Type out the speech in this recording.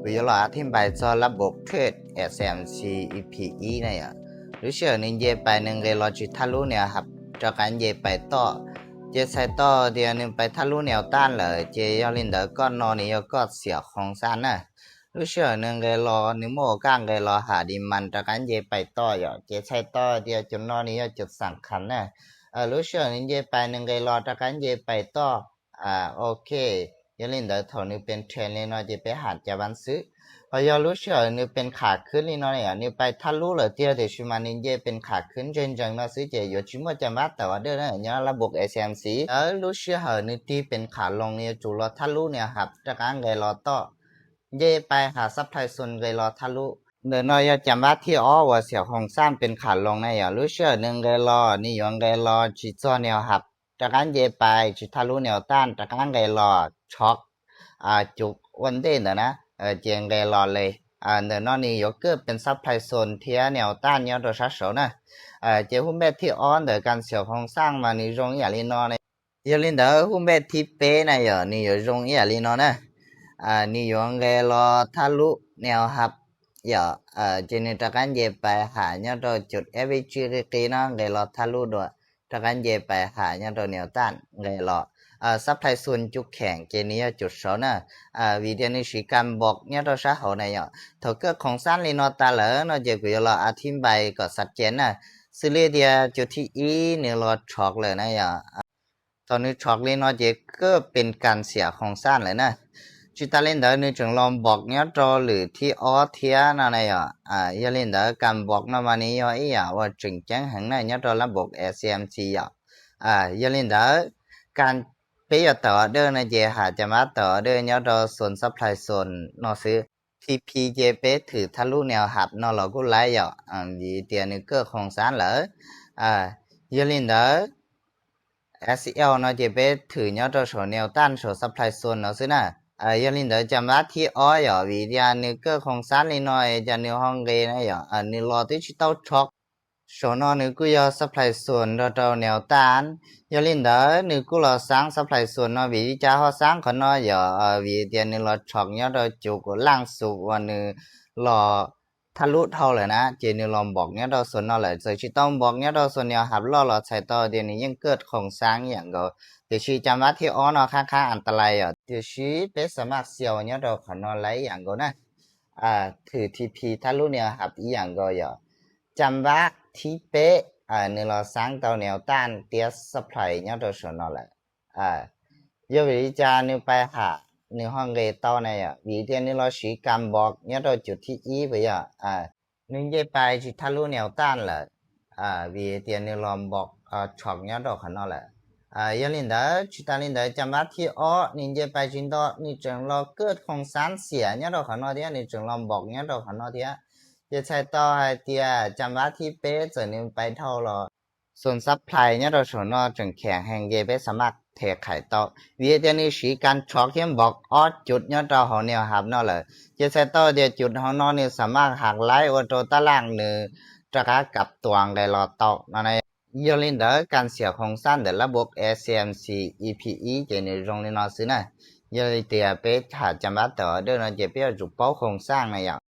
bây giờ là thêm bài choระบบเทรด SMC EPE เนี่ยหรือเชื่อนึงเยไปนึงเลยรอจุดทะลุเนี่ยครับจากการเยไปต่อเจใส่ต่อเดียวนึงไปทะลุแนวต้านเลยเจยอลินเดอร์ก็นอนนี่ก็เสียของสั้นนะหรือเชื่อนึงเลยรอนึงโมก้างเลยรอหาดีมันจากการเยไปต่ออยู่เจใส่ต่อเดียวจนนอนนี่จุดสำคัญนะรู้เชื่อนึงเยไปนึงเลยรอจากการเยไปต่อโอเคยอลินเดอร์ถอนึงเป็นเทรนเลยเนาะจะไปหาจะวันซื้อพอยอรู้เชื่อนึงเป็นขาขึ้นนี่เนาะเนี่ยนี่ไปทะลุเลยเดียวเดี๋ยวชิมานินเยเป็นขาขึ้นจนจังเนาะซื้อเจอยู่ชิมัวจะมาแต่ว่าเด้อเนี่ยระบบ SMC รู้เชื่อเหรอนี่ที่เป็นขาลงเนี่ยจุดรอทะลุเนี่ยครับจากการเลยรอต่อเยไปหาซับไพรซุนเลยรอทะลุเดี๋ยวน้อยจำว่าที่ว่าเสียของซ้ำเป็นขาลงนะอย่ารู้เชื่อนึงเลยรอนี่ยองเลยรอจิตซ้อนเนี่ยครับจากการเยไปจิตทะลุแนวต้านจากการเลยรอช็อกจุกวันเด่นนะเจียงเลยรอเลยเดี๋ยวนอนนี่ยกเกิดเป็นซับไพรซุนเทียแนวต้านเนี่ยโดยชัดเจนนะเจ้าหุ่นแบบที่เดี๋ยวการเสียของสร้างมานี่ตรงอย่างนี้นอนอย่าลืมเดี๋ยวหุ่นแบบที่เป๊ะนะอย่านี่อยู่ตรงอย่างนี้นอนนะนี่ยองเลยรอทะลุแนวครับอย่าเจนี่จากการเย็บไปหาเนี่ยโดยจุด average รีนะเลยรอทะลุด้วยจากการเย็บไปหาเนี่ยโดยแนวต้านเลยรอซับไพรซุนจุดแข็งเจนี่จุดสองนะวิดีโอนี้สีการบอกเนี่ยเราใช้หัวในอย่าถ้าเกิดของสั้นเลยนอตาเหลือเราจะกุยเราอธิบายก็ชัดเจนนะสิเลียจุดที่เนี่ยเราช็อกเลยนะอย่าตอนนี้ช็อกเลยนอจะก็เป็นการเสียของสั้นเลยนะจุดตาเล่นเดี๋ยวนี่จึงลองบอกเนี่ยจอหรือที่เทียนั่นอย่าอย่าเล่นเดี๋ยวการบอกนั่นวันนี้อย่าว่าจึงแจ้งหังในเนี่ยจอระบบ SMC อย่าเล่นเดี๋ยวการไปอยู่ต่อเดินในเจหาจะมาต่อเดินเนี่ยจอส่วนซัพพลายโซนนอซื้อ TPJ ไปถือทะลุแนวหับนอเราก็ไล่อย่าดีเตียนี่ก็ของสารเหรออย่าเล่นเด้อ SL เนาะจะไปถือเนี่ยจอส่วนแนวต้านส่วนซัพพลายโซนเนาะซื้อนะอย่าลืมเดี๋ยวจำว่าที่อย่าวิดีโอนี่ก็ของสารนี่น้อยจะในห้องเรียนนะอย่านี่รอที่ชิตเอาช็อกส่วนนึกก็ยอซัพพลายส่วนเราแนวต้านอย่าลืมเดี๋ยวนึกก็รอสร้างซัพพลายส่วนเนาะวิธีจะเขาสร้างคนเนาะอย่าวิดีโอนี่รอช็อกเนี่ยเราจุกล่างสุวันนึรอทะลุเท่าเลยนะเจนี่ลองบอกเนี่ยเราส่วนเนาะเลยจะชิต้องบอกเนี่ยเราส่วนเนี่ยหับล่อใช้ต่อเดี๋ยวนี้ยังเกิดของสร้างอย่างก็เดี๋ยวชีจำว่าที่เนาะค่าอันตรายเดี๋ยวชีเป็นสมัครเสียวเนี่ยเราขอนอนไล่อย่างก็นะถือทีพีทะลุเนี่ยหับอีอย่างก็จำว่าที่เป๊ะนี่เราสร้างตัวแนวต้านเตียสปายเนี่ยเราส่วนเนาะเลยยกวิธีจานี่ไปหาในห้องเรียนต่อเนี่ยวิธีนี้เราชีการบอกเนี่ยเราจุดที่ไปนึงจะไปจุดทะลุแนวต้านเลยวิธีนี้เราบอกช็อกเนี่ยเราขนาดเลยอย่าลืมเด้อจุดตาลินเด้อจำว่าที่นี่จะไปจุดต่อนี่จึงเราเกิดของสารเสียเนี่ยเราขนาดเดียวนี่จึงเราบอกเนี่ยเราขนาดเดียวจะใช้ต่อให้เดียจำว่าที่เป๊ะจะนี่ไปเท่าเราส่วนซัพพลายเนี่ยเราส่วนนอจึงแข็งแห่งเย่ไปสมัครเทไข่ต่อวิธีนี้สีการช็อกเขียนบอกจุดเนี่ยเราของเนี่ยหับเนาะเลยจะใช้ต่อเดียวจุดของนอนี่สามารถหักไล่วัตถุตารางหนึ่งจะกับตัวได้รอต่อนั่นเองอย่าลืมเด้อการเสียของสั้นเดี๋ยวระบบ SMC EPE จะในตรงนี้นอซื้อนะอย่าลืมเตียไปหาจำว่าต่อเดินเราจะไปจุดเป้าของสร้างนะอย่าง